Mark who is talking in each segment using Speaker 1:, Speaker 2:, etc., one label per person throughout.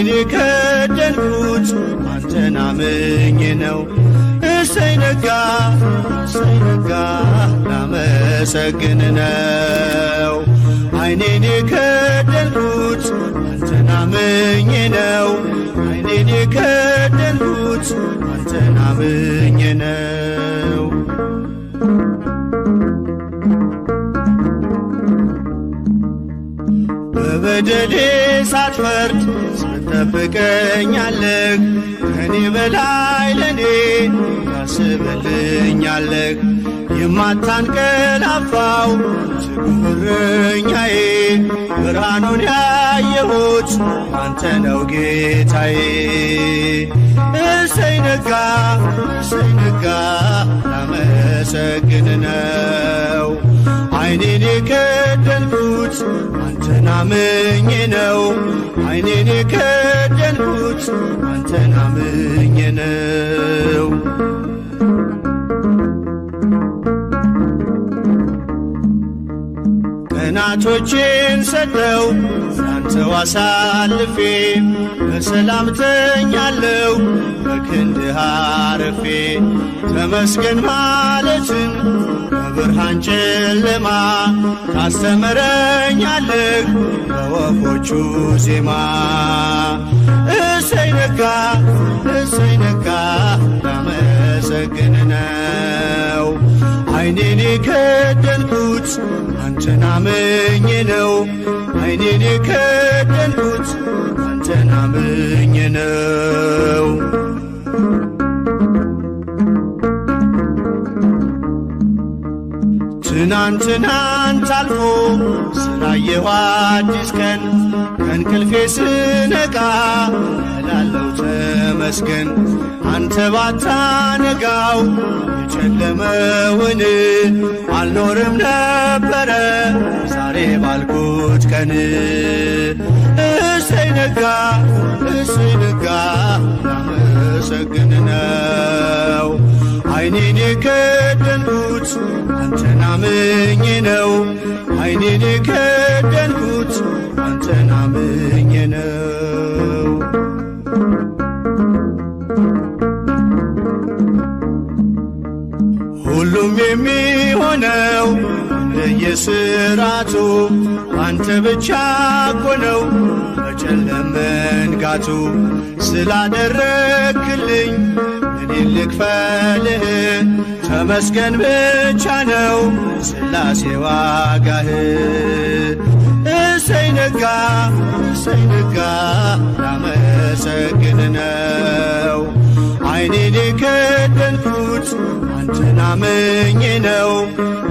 Speaker 1: ዓይኔን የከደንኩት አንተን አምኜ ነው። እሰይ ነጋ እሰይ ነጋ ላመሰግን ነው። ዓይኔን የከደንኩት አንተን አምኜ ነው። ዓይኔን የከደንኩት አንተን አምኜ ነው። በበደሌ ሳትፈርድ ስትጠብቀኛለህ፣ ከኔ በላይ ለኔ ታስብልኛለህ። የማታንቀላፋው ትጉህ እረኛዬ፣ ብርሃኑን ያየሁት አንተ ነው ጌታዬ። እሰይ ነጋ እሰይ ነጋ ላመሰግን ነው። ዓይኔን የከደንኩት አንተን አምኜ ነው። ዓይኔን የከደንኩት አንተን አምኜ ነው። ቀናቶቼን ሰጠው ላንተው አሳልፌ፣ በሰላም ተኛለሁ በክንድህ አርፌ። ተመስገን ማለትን በብርሃን ጨለማ ታስተምረኛለህ በወፎቹ ዜማ። እሰይ ነጋ እሰይ ነጋ ላመሰግን ነው። ዓይኔን የከደንኩት አንተን አምኜ ነው። ዓይኔን የከደንኩት አንተን አምኜ ነው። ትናንትናንት አልፎ ስላየሁ አዲስ ቀን፣ ከእንቅልፌ ስነቃ እላለሁ ተመስገን። አንተ ባታነጋው የጨለመውን አልኖርም ነበረ ዛሬ ባልኩት ቀን። እሰይ ነጋ እሰይ ነጋ ላመሰግን ነው። ዓይኔን የከደንኩት አንተን አምኜ ነው። ዓይኔን የከደንኩት አንተን አምኜ ነው። ሁሉም የሚሆነው እንደየሥራቱ አንተ ብቻ እኮ ነው በጨለመ መንጋቱ። ስላደረግክልኝ እኔን ልክፈልህ፣ ተመስገን ብቻ ነው ሥላሴ ዋጋህ። እሰይ ነጋ እሰይ ነጋ ላመሰግን ነው። ዓይኔን የከደንኩት አንተን አምኜ ነው።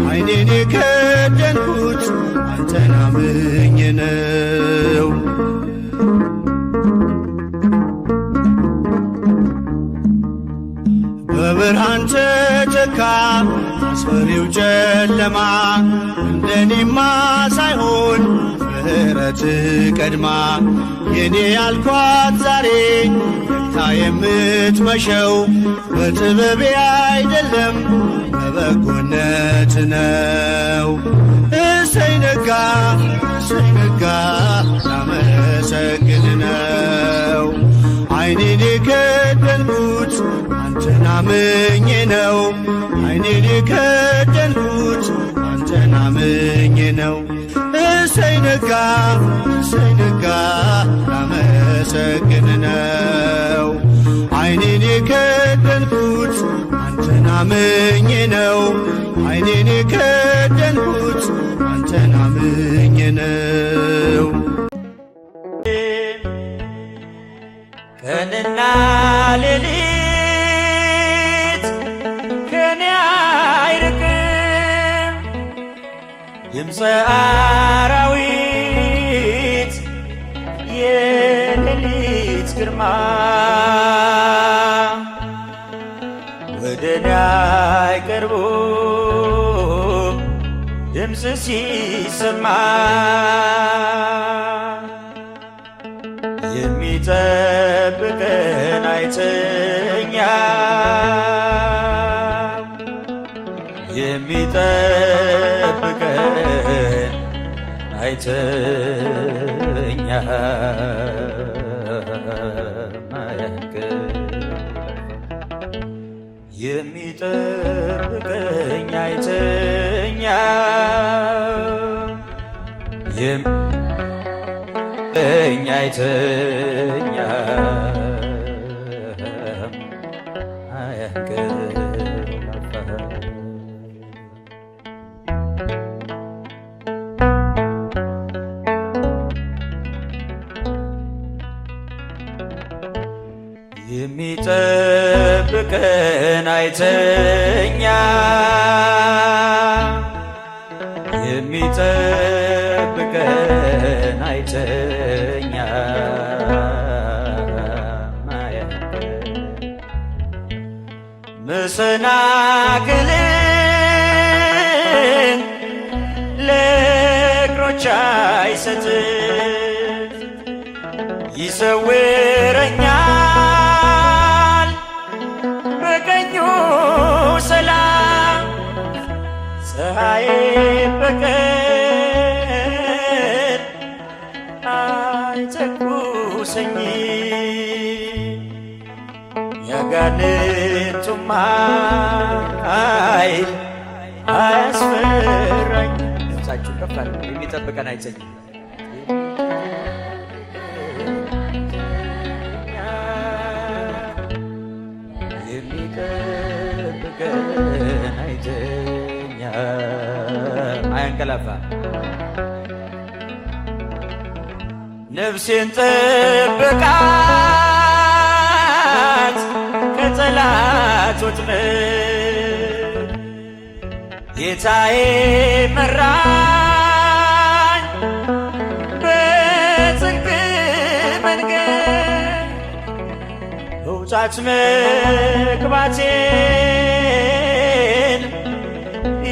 Speaker 1: ዓይኔን የከደንኩት አንተን አምኜ ነው። በብርሃን ተተካ አስፈሪው ጨለማ፣ እንደኔማ ሳይሆን ምሕረት ቀድማ። የኔ ያልኳት ዛሬ ነግታ የምትመሸው በጥበቤ አይደለም በበጎነት ነው። እሰይ ነጋ እሰይ ነጋ ላመሰግን ነው። ዓይኔን የከደንኩት አንተን አምኜ ነው። ዓይኔን የከደንኩት አንተን አምኜ ነው። እሰይ ነጋ እሰይ ነጋ ላመሰግን ነው። ዓይኔን የከደንኩት አንተን አምኜ ነው። ዓይኔን የከደንኩት አንተን አምኜ ነው።
Speaker 2: ቀንና ሌሊት ከኔ አይርቅም፣ ድምፀ አራዊት የሌሊት ግርማ ወደኔ አይቀርቡም ድምፅ ሲሰማ። የሚጠብቀን አይተኛም፣ የሚጠብቀን አይተኛም። የሚጠብቀኝ አይተኛም፣ የሚጠብቀኝ አይተኛም፣ አያንቀላፋም። የሚጠብቀን አይተኛም፣ የሚጠብቀን አይተኛም፣ መሰናክልን ለእግሮች አይሰጥም፣ ይሰውረኛል በቀኙ ሰላም። ፀሐይ በቀን አይተኩሰኝ፣ ያጋንንቱም ኃይል አያስፈራኝ። ድምፃችሁን ከፍ አድርጉ። የሚጠብቀን አይተኛም፣ የሚጠብቀን አይተኛም፣ አያንቀላፋም። ነፍሴን ጠብቃት ከጠላት ወጥመድ፣ ጌታዬ መራኝ በጽድቅ መንገድ፣ መውጣት መግባቴን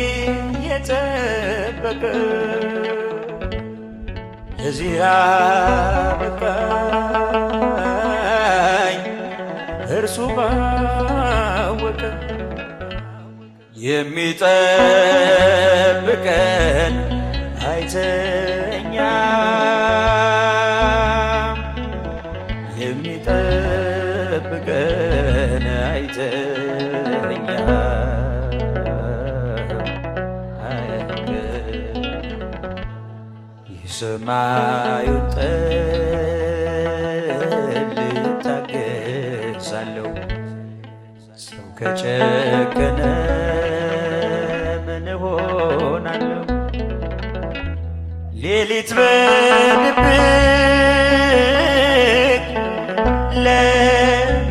Speaker 2: እየጠበቀ እዚህ አበቃኝ እርሱ ባወቀ። የሚጠብቀን አይተኛም፣ የሚጠብቀን አይተኛም፣ የሰማዩን ጠል እታገሳለሁ፣ ሰው ከጨከነ ምን እሆናለሁ? ሌሊት በድብቅ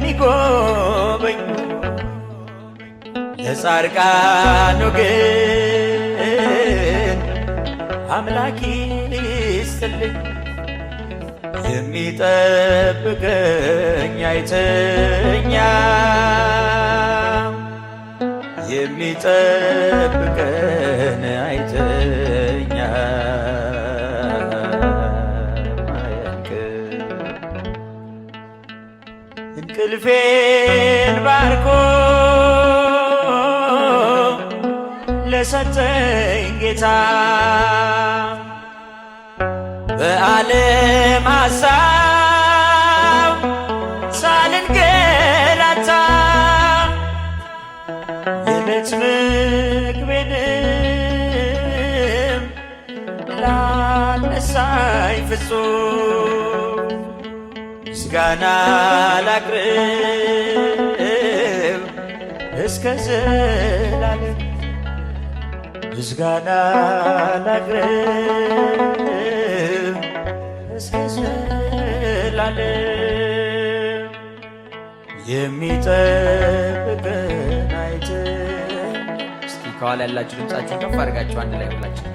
Speaker 2: ለሚጎበኙ ለጻድቃኑ ግን አምላክ ይስጥልኝ። የሚጠብቀኝ አይተኛም፣ የሚጠብቀን አይተኛም፣ አያንቅም። እንቅልፌን ባርኮ ለሰጠኝ ጌታ በዓለም ሐሳብ ሳልንገላታ የዕለት ምግቤንም ላነሳኝ ፍጹም ምስጋና ላቅርብ እስከ ዘላለም፣ ምስጋና ላቅርብ እስከ ዘላለም። የሚጠብቀን አይተኛም። እስቲ ከኋላ ያላችሁ ድምፃችሁን ከፍ አድርጋችሁ አንድ ላይ ሁላችሁ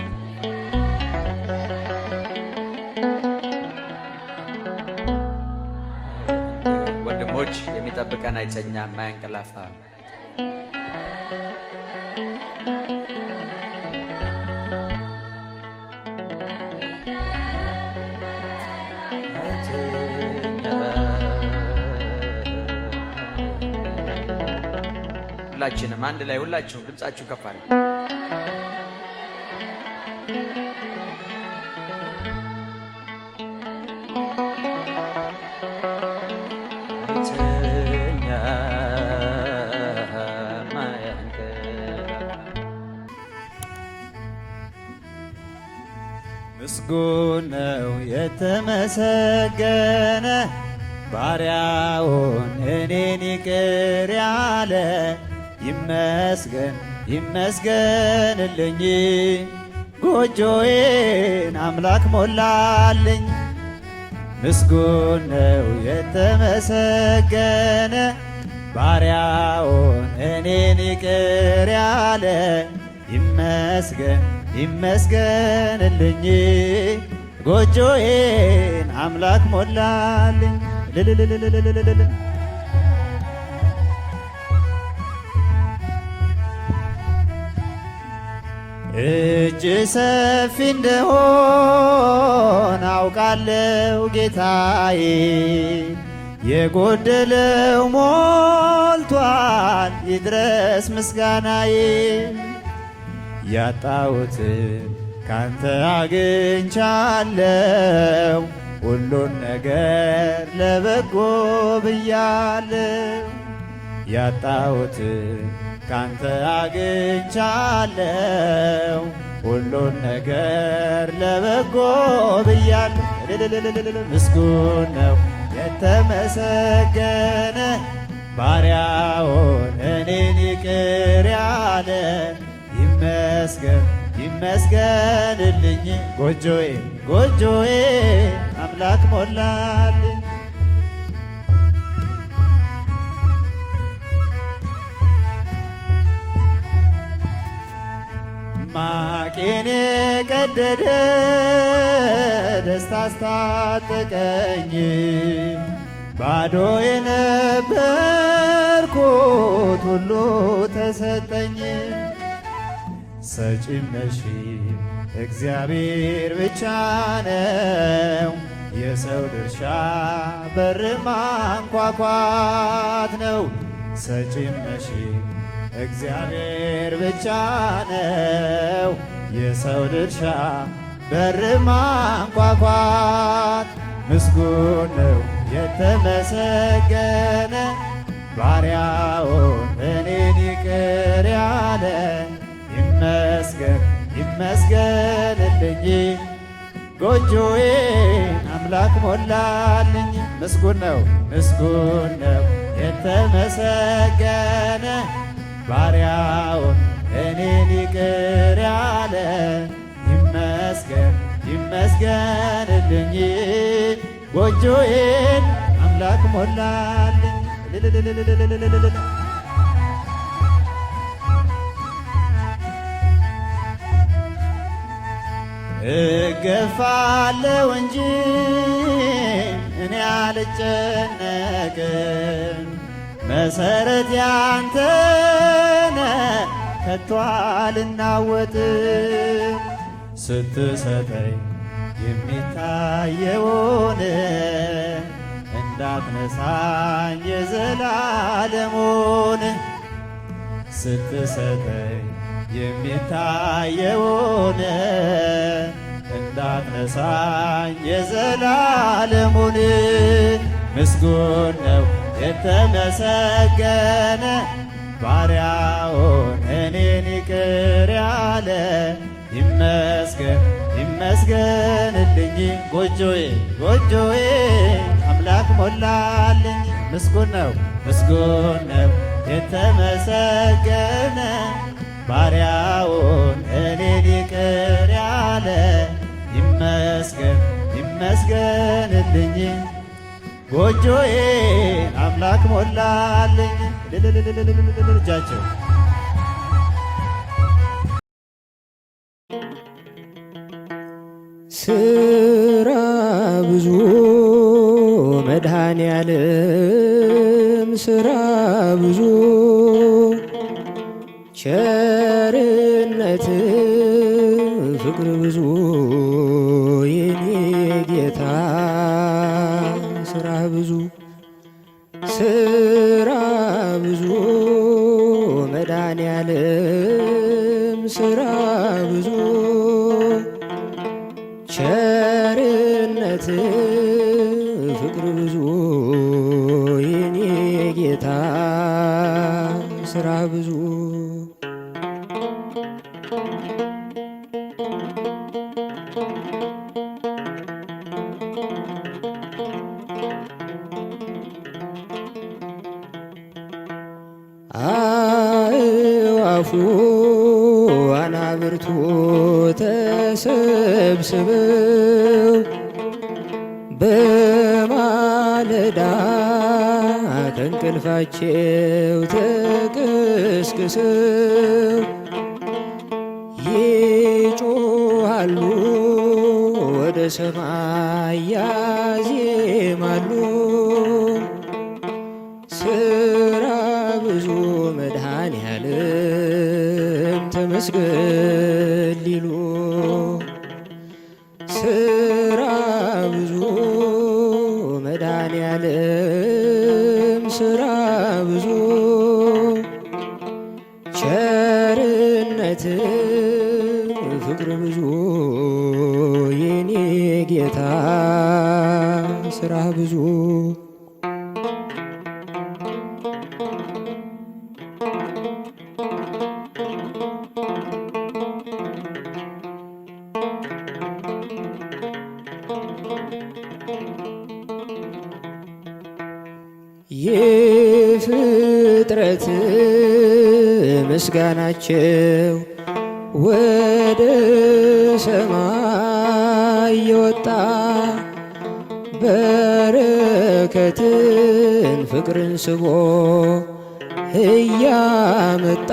Speaker 2: ወንድሞች፣ የሚጠብቀን አይተኛም፣ አያንቀላፋም። ሁላችንም አንድ ላይ ሁላችሁ ድምፃችሁ ከፍ አድርጉ።
Speaker 1: ምስጉን ነው የተመሰገነ ባሪያውን እኔን ይቅር ያለ ይመስገን ይመስገንልኝ ጎጆዬን አምላክ ሞላልኝ። ምስጉን ነው የተመሰገነ ባሪያውን እኔን ይቅር ያለ ይመስገን ይመስገንልኝ ጎጆዬን አምላክ ሞላልኝ። እጅ ሰፊ እንደሆን አውቃለሁ ጌታዬ፣ የጎደለው ሞልቷል ይድረስ ምስጋናዬ። ያጣሁትን ካንተ አግኝቻለሁ፣ ሁሉን ነገር ለበጎ ብያለሁ። ያጣሁትን ካንተ አግኝቻለሁ፣ ሁሉን ነገር ለበጎ ብያለሁ። ምስጉን ነው የተመሰገነ ባሪያውን እኔን ይቅር ያለ ይመስገን ይመስገንልኝ ጎጆዬ አምላክ ሞላልኝ። ማቄን የቀደደ ደስታ አስታጠቀኝ፣ ባዶ የነበርኩት ሁሉ ተሰጠኝ። ሰጪም ነሺም እግዚአብሔር ብቻ ነው፣ የሰው ድርሻ በር ማንኳኳት ነው። ሰጪም ነሺም እግዚአብሔር ብቻ ነው፣ የሰው ድርሻ በር ማንኳኳት። ምስጉን ነው የተመሰገነ ባሪያውን እኔን ይቅር ያለ ይመስገን ይመስገንልኝ ጎጆዬን አምላክ ሞላልኝ። ምስጉን ነው የተመሰገነ ባሪያውን እኔን ይቅር ያለ ይመስገን ይመስገንልኝ ጎጆዬን አምላክ ሞላልኝ። እገፋለሁ እንጂ እኔ አልጨነቅም፣ መሰረት ያንተነ ከቶ አልናወጥም። ስትሰጠኝ የሚታየውን እንዳትነሳኝ የዘላለሙን፣ ስትሰጠኝ የሚታየውን እንዳትነሳኝ የዘላለሙን። ምስጉን ነው የተመሰገነ ባሪያውን እኔን ይቅር ያለ ይመስገን ይመስገንልኝ ጎጆዬ አምላክ ሞላልኝ። ምስጉን ነው የተመሰገነ ባሪያውን እኔን ይቅር ያለ ይመስገን ይመስገንልኝ ጎጆዬ አምላክ ሞላልኝ። እጃቸው
Speaker 3: ስራ ብዙ መድኃኔዓለም ስራ ብዙ ቸርነት ፍቅር ብዙ የኔ ጌታ ስራ ብዙ መድኃኔዓለም ስራ ብዙ ቸርነት ፍቅር ብዙ የኔ ጌታ ስራ ብዙ አእዋፉ አናብርቱ ተሰብስበው በማለዳ ከእንቅልፋቸው ተቀስቅሰው ይጮሃሉ፣ ወደ ሰማይ ያዜማሉ። ስራ ብዙ መድኃኔዓለም ተመስገን ሊሉ ስራ ብዙ መድኃኔዓለም ስራ ብዙ ቸርነት ፍቅር ብዙ የኔ ጌታ ስራ ብዙ የፍጥረት ምስጋናቸው ወደ ሰማይ የወጣ በረከትን ፍቅርን ስቦ እያመጣ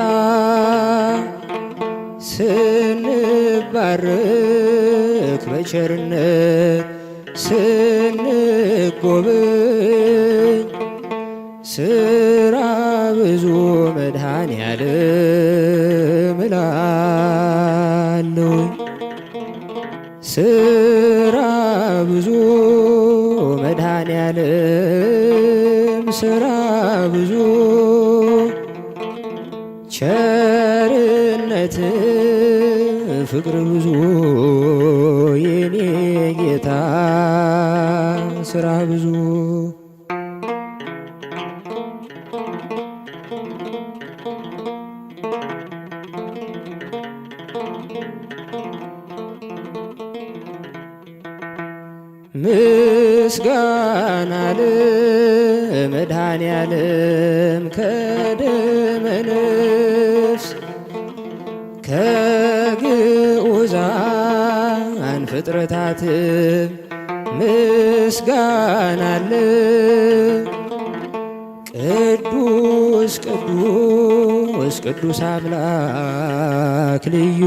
Speaker 3: ስንባረክ በቸርነት ስንጎበኝ ስራ ብዙ መድኃኔዓለም እላለሁ። ስራ ብዙ መድኃኔዓለም ስራ ብዙ ቸርነት ፍቅር ብዙ የኔ ጌታ ስራ ብዙ ምስጋና ለመድኃኔዓለም ከደመ ነፍስ ከግዑዛን ፍጥረታትም ምስጋና አለ። ቅዱስ ቅዱስ ቅዱስ አምላክ ልዩ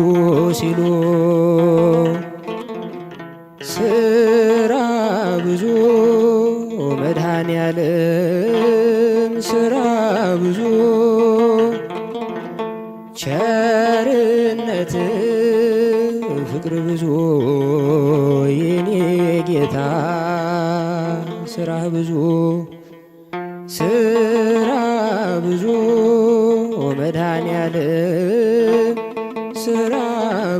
Speaker 3: ሲሉ ስራ ብዙ መድኃኔዓለም ስራ ብዙ ቸርነት ፍቅር ብዙ የኔ ጌታ ስራ ብዙ ስራ ብዙ መድኃኔዓለም ስራ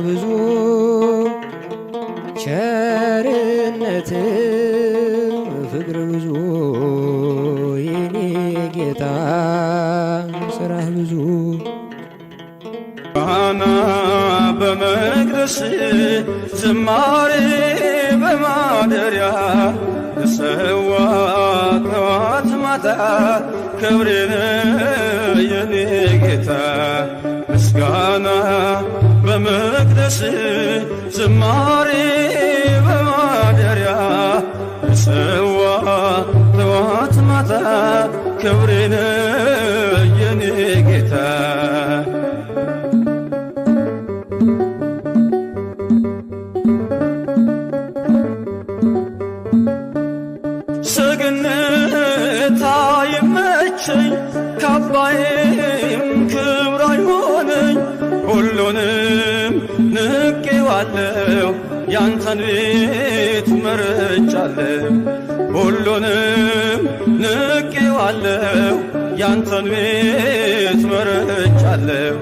Speaker 3: ብዙ ቸርነት ፍቅር ብዙ የኔ ጌታ ስራ ብዙ
Speaker 4: ቃና በመቅደስ ዝማሬ በማደሪያ ልሰዋ ጠዋት ማታ ክብሬን የኔ ጌታ ምስጋና በመቅደስ ዝማሬ በማደሪያ ልሰዋ ጠዋት ማታ ክብሬን የኔ ጌታ ሰገነት አይመቸኝ ካባዬም ክብር አይሆነኝ ሁሉንም ንቄዋለሁ ያንተን ቤት መርጫለሁ ሁሉንም ንቄዋለሁ ያንተን ቤት መርጫለሁ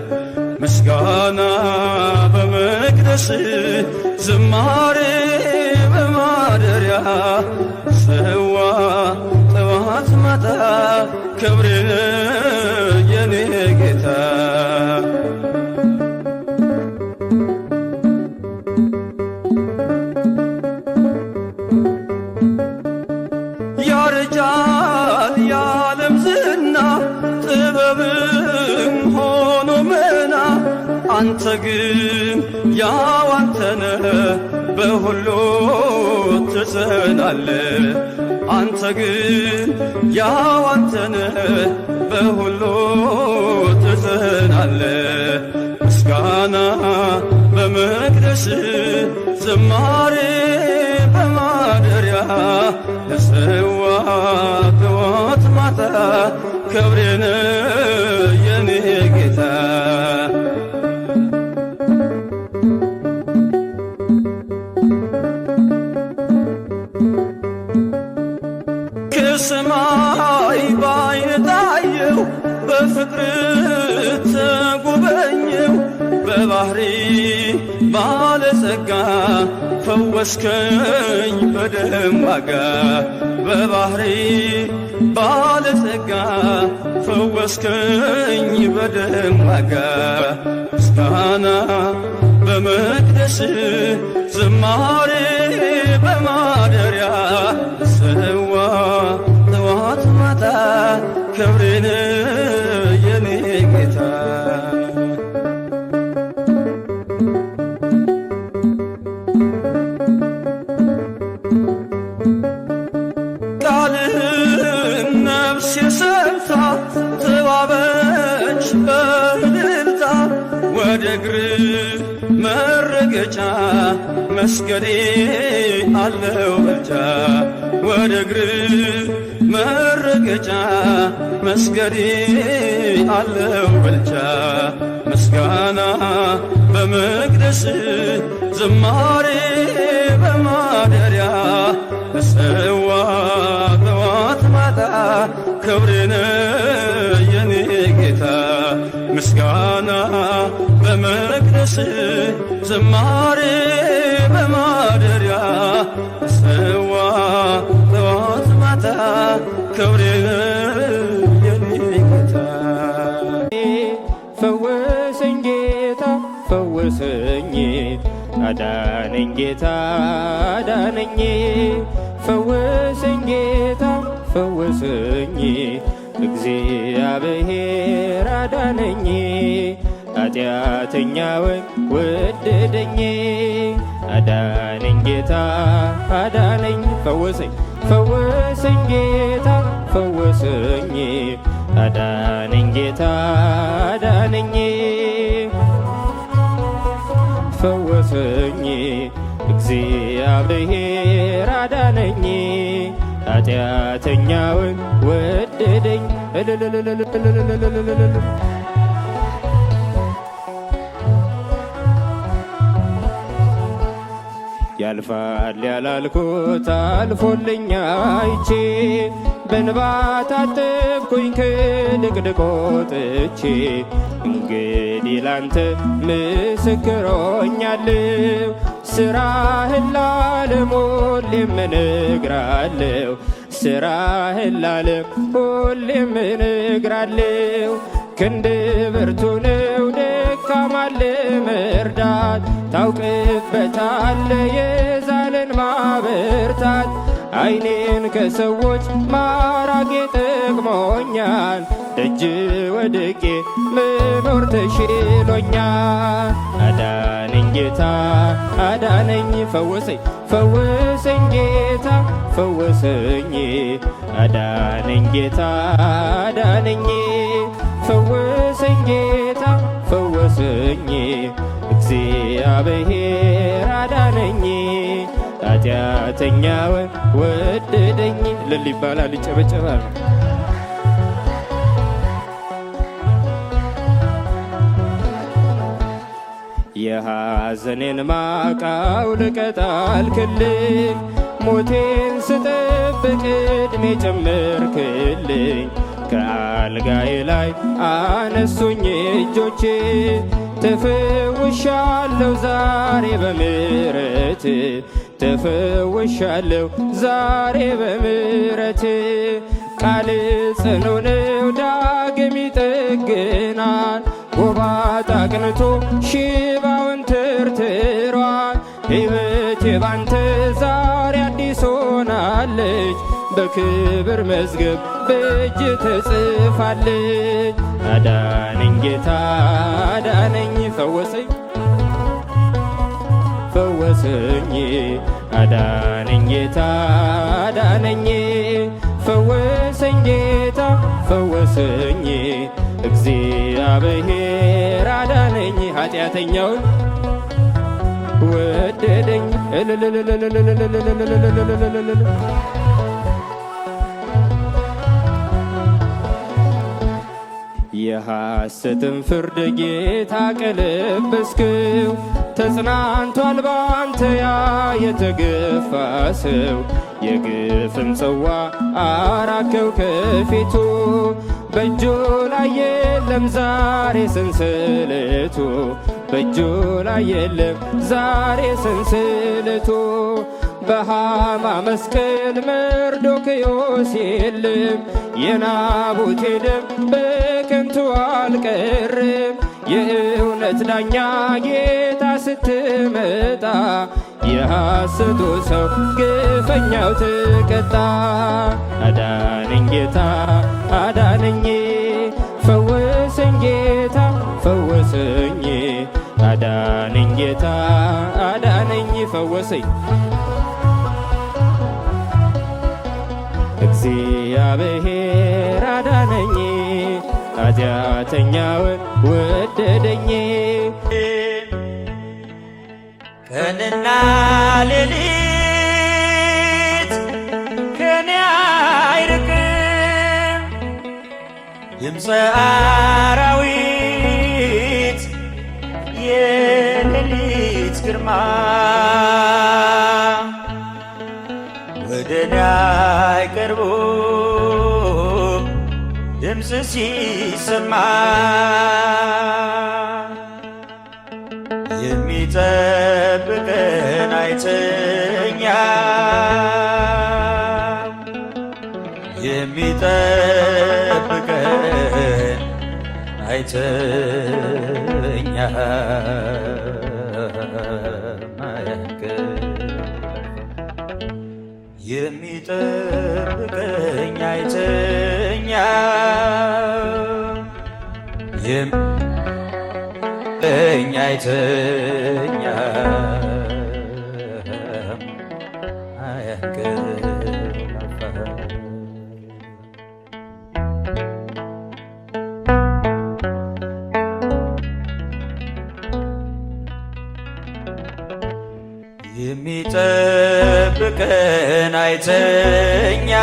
Speaker 4: ምስጋና በመቅደስ ዝማሬ በማደሪያ ሰዋ ጠዋት ማታ ክብሬን የኔ ጌታ አንተ ግን ያው አንተነ በሁሉ ትጸናለ። አንተ ግን ያው አንተነ በሁሉ ትጸናለ። ምስጋና በመቅደስ ዝማሬ በማደሪያ ለሰዋ ጠዋት ማታ ክብሬነ የኔ ጌታ። ከሰማይ ባይን ታየው በፍቅር ተጎበኘው በባህሪ ባለጸጋ ፈወስከኝ በደም ዋጋ። በባህሪ ባለጸጋ ፈወስከኝ በደም ዋጋ። ምስጋና በመቅደስ ዝማሬ በማደሪያ ሰዋ ጠዋት ማታ ክብሬነ የኔ ጌታ። ቃልህን ነፍሴ ሰምታ ተዋበች በእልልታ ወደ እግር መረገጫ መስገዴ አለው ብልጫ። ወደ እግር መረገጫ መስገዴ አለው ብልጫ። ምስጋና በመቅደስ ዝማሬ በማደሪያ ለሰዋ ጠዋት ማታ ክብሬነ የኔ ጌታ። ምስጋና በመቅደስ ዝማሬ በማደሪያ ለሰዋ ጠዋት ማታ ክብሬነ የኔ ጌታ።
Speaker 3: ፈወሰኝ ጌታ ፈወሰኝ፣ አዳነኝ ጌታ አዳነኝ። ፈወሰኝ ጌታ ፈወሰኝ፣ እግዚአብሔር አዳነኝ። ኃጢአተኛውን ወደደኝ፣ አዳነኝ ጌታ አዳነኝ። ፈወሰኝ ፈወሰኝ ጌታ ፈወሰኝ፣ አዳነኝ ጌታ አዳነኝ። ፈወሰኝ እግዚአብሔር አዳነኝ፣ ኃጢአተኛውን ወደደኝ። ያልፋል ያላልኩት አልፎልኛ አይቼ በእንባ ታጠብኩኝ ከድቅድቅ ወጥቼ። እንግዲህ ላንተ ምስክር ሆኛለሁ፣ ሥራህን ለዓለም ሁሌም እነግራለሁ። ሥራህን ለዓለም ሁሌም እነግራለሁ። ክንድ ብርቱ ነው ደካማን ለመርዳት፣ ታውቅበታለህ የዛለን ማበርታት። ዓይኔን ከሰዎች ማራቄ ጠቅሞኛል፣ ደጅ ወድቄ መኖር ተሽሎኛል። አዳነኝ ጌታ አዳነኝ፣ ፈወሰኝ ፈወሰኝ ጌታ ፈወሰኝ፣ አዳነኝ ጌታ አዳነኝ። ፈወሰኝ ጌታ ፈወሰኝ፣ እግዚአብሔር አዳነኝ። ኃጢአተኛውን ወደደኝ። እልል ይባላል፣ ይጨበጨባል። የሐዘኔን ማቅ አውልቀህ ጣልክልኝ፣ ሞቴን ስጠብቅ ዕድሜ ጨመርክልኝ። ከአልጋዬ ላይ አነሱኝ እጆቼ፣ ተፈውሻለሁ ዛሬ በምሕረት፣ ተፈውሻለሁ ዛሬ በምሕረት። ቃል ጽኑ ነው ዳግም ይጠግናል፣ ጎባጣ አቅንቶ ሽባውን ተርትሯል። ሕይወቴ ባንተ ዛሬ አዲስ ሆናለች፣ በክብር መዝገብ በእጅ ተጽፋለች። አዳነኝ ጌታ አዳነኝ ፈወሰኝ ፈወሰኝ አዳነኝ ጌታ አዳነኝ ፈወሰኝ ጌታ ፈወሰኝ እግዚአብሔር አዳነኝ ኃጢአተኛውን ወደደኝ የሐሰትን ፍርድ ጌታ ቀለበስክው ተጽናንቷል ባንተ ያ የተገፋ ሰው የግፍን ጽዋ አራከው ከፊቱ በእጁ ላይ የለም ዛሬ ሰንሰለቱ በእጁ ላይ የለም ዛሬ ሰንሰለቱ በሃማ መስቀል መርዶክዮስ የለም የናቡቴ ደም በከንቱ አልቀርም የእውነት ዳኛ ጌታ ስትመጣ የሐሰቱ ሰው ግፈኛው ተቀጣ። አዳነኝ ጌታ አዳነኝ ፈወሰኝ ጌታ ፈወሰኝ አዳነኝ ጌታ አዳነኝ ፈወሰኝ እግዚአብሔር አዳነኝ ኃጢአተኛውን ወደደኝ።
Speaker 2: ቀንና ሌሊት ከኔ አይርቅም ድምፀ አራዊት የሌሊት ግርማ ወደኔ አይቀርቡም ድምፅ ሲሰማ የሚጠብቀን አይተኛም የሚጠብቀን አይተኛም የሚጠብቀኝ አይተኛም የሚጠብቀኝ አይተኛም አያንቀላፋም። የሚጠብቀን አይተኛም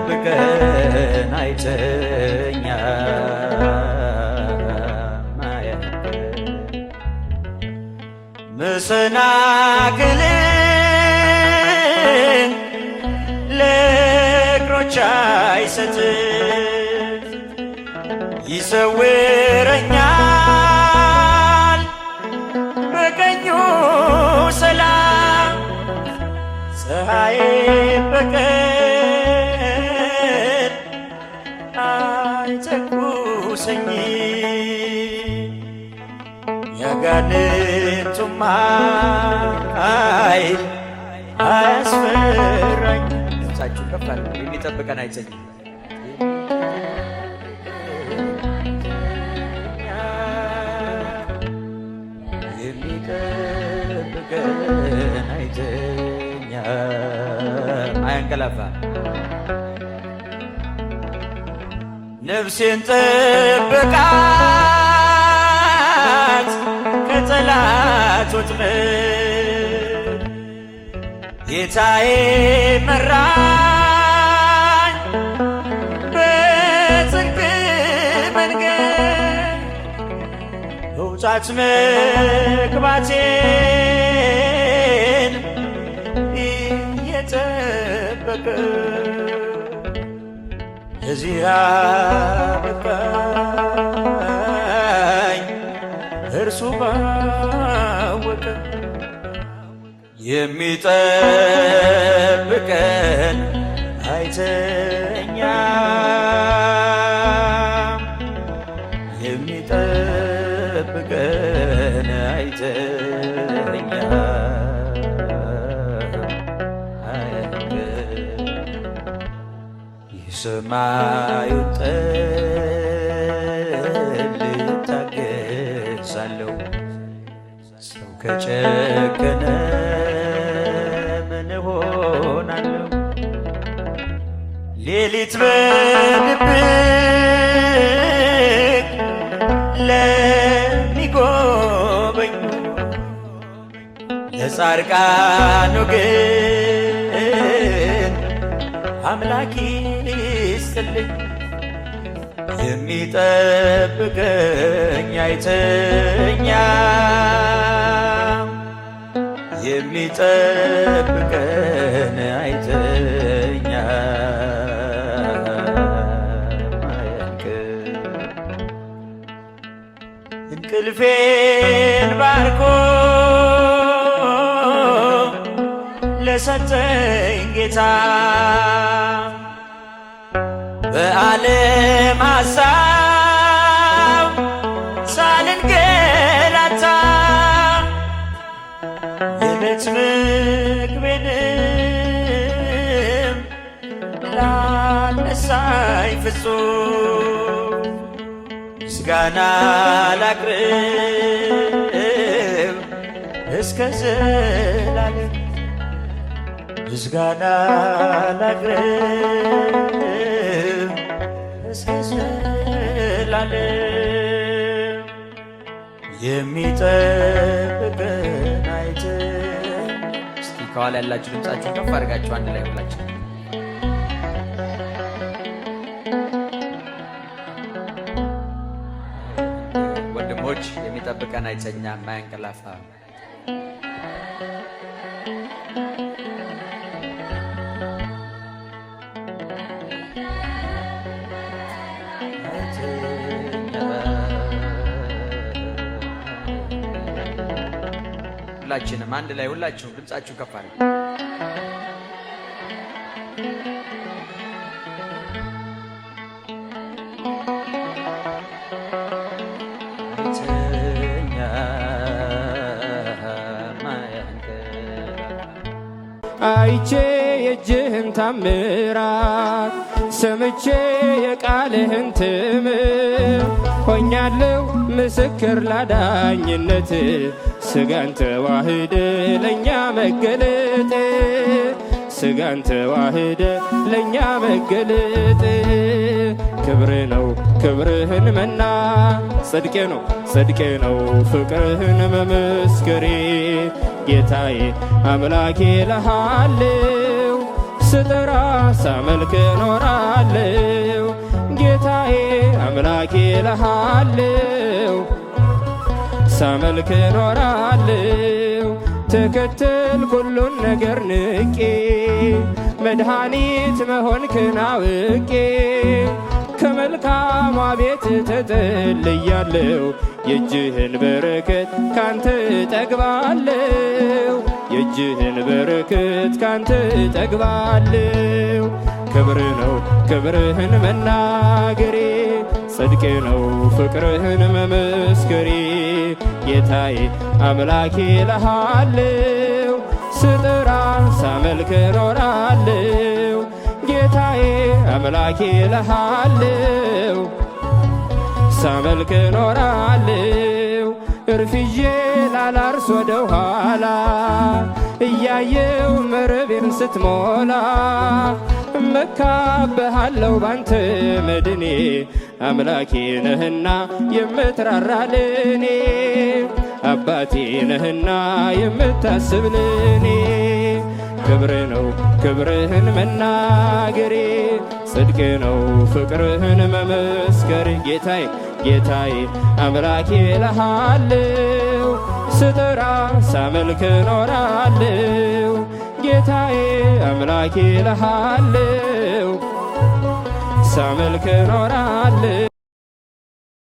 Speaker 2: የሚጠብቀን አይተኛም መሰናክልን ለእግሮች አይሰጥም ይሰውረኛል በቀኙ ሰላም ፀሐይ በቀን አይተኩሰኝ ያጋንንቱም ኃይል አያስፈራኝ። ድምፃችሁ ከፍ አለ። የሚጠብቀን አይተኛም የሚጠብቀን አይተኛም አያንቀላፋም። ነፍሴን ጠብቃት ከጠላት ወጥመድ ጌታዬ መራኝ በጽድቅ መንገድ መውጣት መግባቴን እየጠበቀ እዚህ አበቃኝ እርሱ ባወቀ የሚጠብቀን አይተኛም የሚጠብቀን አይተኛም ሰማዩን ጠል እታገሳለሁ። ሰው ከጨከነ ምን እሆናለሁ? ሌሊት በድብቅ ለሚጎበኙ ለጻድቃኑ ግን አምላክ ይስጥልኝ። የሚጠብቀኝ አይተኛም፣ የሚጠብቀን እንቅልፌን ባርኮ ለሰጠኝ ጌታ በዓለም ሐሳብ ሳልንገላታ የዕለት ምግቤንም ላነሳኝ ፍጹም ምስጋና ላቅርብ እስከ ዘላለም፣ ምስጋና ላቅርብ እስከ ዘላለም። የሚጠብቀን አይተን። እስቲ ከኋላ ያላችሁ ድምፃችሁን ከፍ አድርጋችሁ አንድ ላይ ሁላችሁ ወንድሞች፣ የሚጠብቀን አይተኛም አያንቀላፋም። ሁላችንም አንድ ላይ ሁላችሁም ድምፃችሁ ከፍ አድርጉ።
Speaker 3: አይቼ የእጅህን ታምራት ሰምቼ የቃልህን ትምህርት ሆኛለሁ ምስክር ላዳኝነት ስጋን ተዋህደ ለእኛ መገለጥ ስጋን ተዋህደ ለእኛ መገለጥ ክብር ነው ክብርህን መና ጽድቄ ነው ጽድቄ ነው ፍቅርህን መመስከሬ ጌታዬ አምላኬ እልሃለሁ ስጠራ ሳመልክ እኖራለሁ ጌታዬ አምላኬ እልሃለሁ ሳመልክ እኖራለሁ ተከተል ሁሉን ነገር ንቄ መድኃኒት መሆንክን አውቄ ከመልካሟ ቤት ተጠልያለሁ የእጅህን በረከት ካንተ ጠግባለሁ የእጅህን በረከት ካንተ ጠግባለሁ ክብር ነው ክብርህን መናገሬ ጽድቄ ነው ፍቅርህን መመስከሬ ጌታዬ አምላኬ እልሃለሁ ስጠራ ሳመልክ እኖራለሁ ጌታዬ አምላኬ እልሃለሁ ሳመልክ እኖራለሁ እርፍዬ ላላርስ ወደ ኋላ እያየው መረቤን ስትሞላ እመካብሃለሁ ባንተ መድኔ አምላኬ ነህና የምትራራልኔ አባቴ ነህና የምታስብልኔ ክብር ነው ክብርህን መናገሬ ጽድቅ ነው ፍቅርህን መመስከሬ ጌታዬ ጌታዬ አምላኬ እልሃለሁ ስጠራ ሳመልክ እኖራለሁ ጌታዬ አምላኬ እልሃለሁ ሳመልክ እኖራለሁ